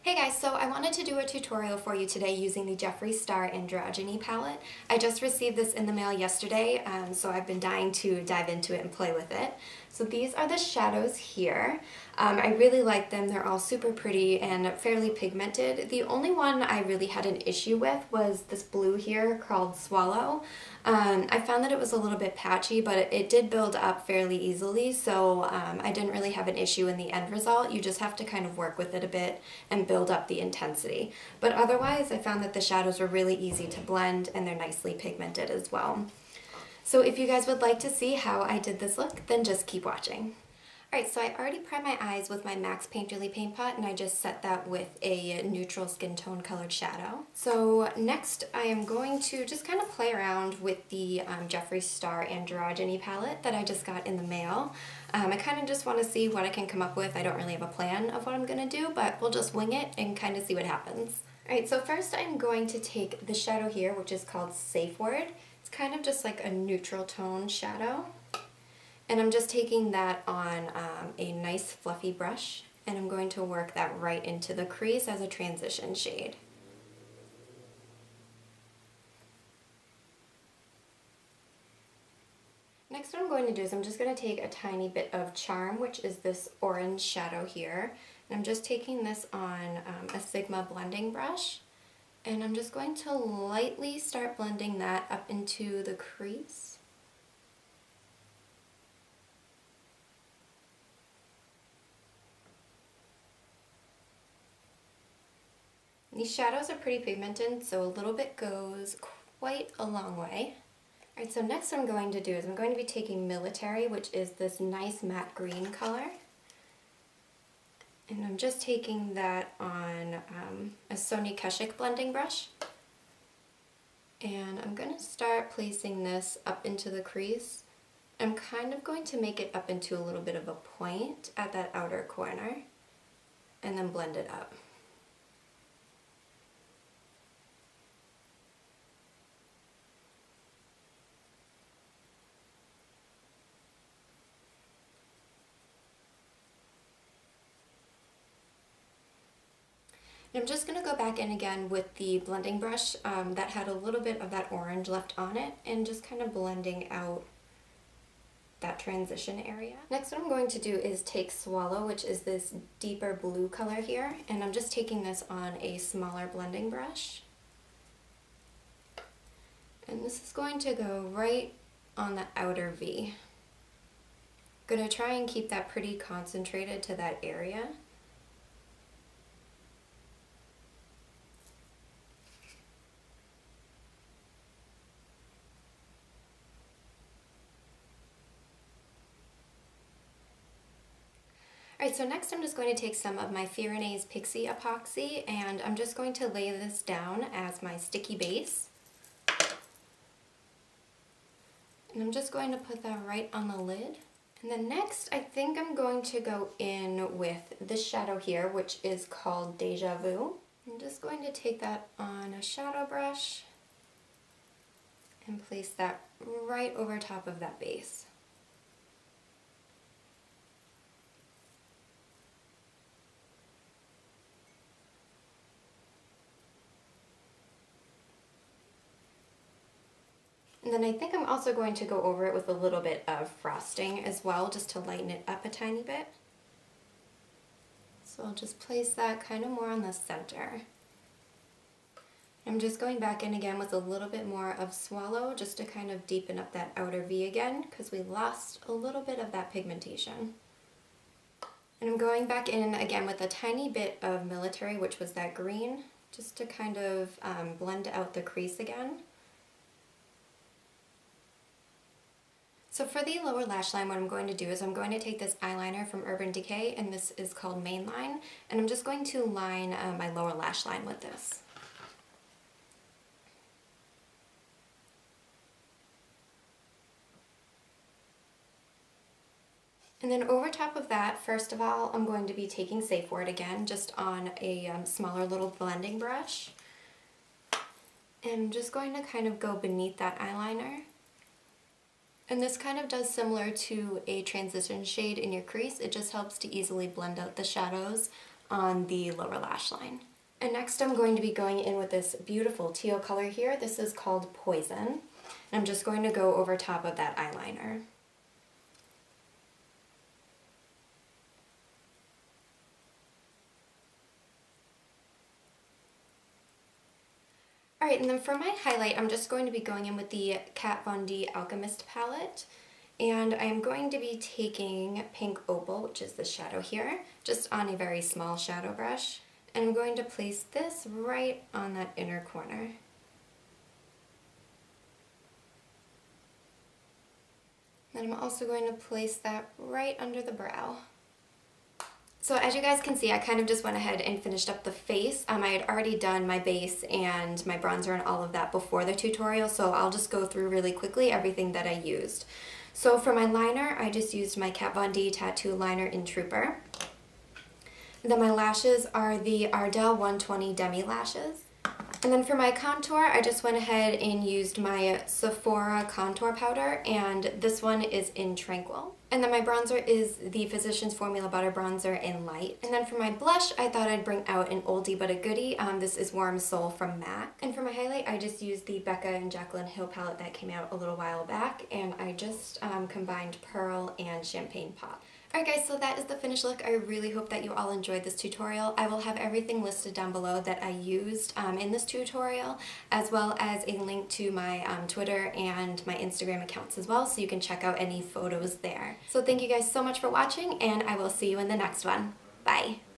Hey guys, so I wanted to do a tutorial for you today using the Jeffree Star Androgeny palette. I just received this in the mail yesterday, so I've been dying to dive into it and play with it. So these are the shadows here. I really like them. They're all super pretty and fairly pigmented. The only one I really had an issue with was this blue here called Swallow. I found that it was a little bit patchy, but it did build up fairly easily, so I didn't really have an issue in the end result. You just have to kind of work with it a bit and build up the intensity. But otherwise, I found that the shadows were really easy to blend and they're nicely pigmented as well. So if you guys would like to see how I did this look, then just keep watching. Alright, so I already primed my eyes with my MAC Painterly Paint Pot, and I just set that with a neutral skin tone colored shadow. So next I am going to just kind of play around with the Jeffree Star Androgeny palette that I just got in the mail. I kind of just want to see what I can come up with. I don't really have a plan of what I'm going to do, but we'll just wing it and kind of see what happens. Alright, so first I'm going to take the shadow here, which is called Safe Word. It's kind of just like a neutral tone shadow. And I'm just taking that on a nice fluffy brush, and I'm going to work that right into the crease as a transition shade. Next what I'm going to do is I'm just going to take a tiny bit of Charm, which is this orange shadow here, and I'm just taking this on a Sigma blending brush, and I'm just going to lightly start blending that up into the crease. These shadows are pretty pigmented, so a little bit goes quite a long way. Alright, so next what I'm going to do is I'm going to be taking Military, which is this nice matte green color. And I'm just taking that on a Sonia Kashuk blending brush. And I'm going to start placing this up into the crease. I'm kind of going to make it up into a little bit of a point at that outer corner, and then blend it up. I'm just going to go back in again with the blending brush that had a little bit of that orange left on it, and just kind of blending out that transition area. Next what I'm going to do is take Swallow, which is this deeper blue color here, and I'm just taking this on a smaller blending brush. And this is going to go right on the outer V. I'm going to try and keep that pretty concentrated to that area. Alright, so next I'm just going to take some of my Fyrinnae's Pixie Epoxy, and I'm just going to lay this down as my sticky base. And I'm just going to put that right on the lid. And then next, I think I'm going to go in with this shadow here, which is called Déjà Vu. I'm just going to take that on a shadow brush and place that right over top of that base. And then I think I'm also going to go over it with a little bit of frosting as well, just to lighten it up a tiny bit. So I'll just place that kind of more on the center. I'm just going back in again with a little bit more of Swallow, just to kind of deepen up that outer V again, because we lost a little bit of that pigmentation. And I'm going back in again with a tiny bit of Military, which was that green, just to kind of blend out the crease again. So for the lower lash line, what I'm going to do is I'm going to take this eyeliner from Urban Decay, and this is called Mainline, and I'm just going to line my lower lash line with this. And then over top of that, first of all, I'm going to be taking Safe Word again, just on a smaller little blending brush. And I'm just going to kind of go beneath that eyeliner. And this kind of does similar to a transition shade in your crease. It just helps to easily blend out the shadows on the lower lash line. And next I'm going to be going in with this beautiful teal color here. This is called Poison. And I'm just going to go over top of that eyeliner. Alright, and then for my highlight, I'm just going to be going in with the Kat Von D Alchemist palette. And I'm going to be taking Pink Opal, which is the shadow here, just on a very small shadow brush. And I'm going to place this right on that inner corner. And I'm also going to place that right under the brow. So as you guys can see, I kind of just went ahead and finished up the face. I had already done my base and my bronzer and all of that before the tutorial, so I'll just go through really quickly everything that I used. So for my liner, I just used my Kat Von D Tattoo Liner in Trooper. Then my lashes are the Ardell 120 Demi lashes. And then for my contour, I just went ahead and used my Sephora contour powder, and this one is in Tranquil. And then my bronzer is the Physicians Formula Butter Bronzer in Light. And then for my blush, I thought I'd bring out an oldie but a goodie. This is Warm Soul from MAC. And for my highlight, I just used the Becca and Jaclyn Hill palette that came out a little while back, and I just combined Pearl and Champagne Pop. Alright guys, so that is the finished look. I really hope that you all enjoyed this tutorial. I will have everything listed down below that I used in this tutorial, as well as a link to my Twitter and my Instagram accounts as well, so you can check out any photos there. So thank you guys so much for watching, and I will see you in the next one. Bye!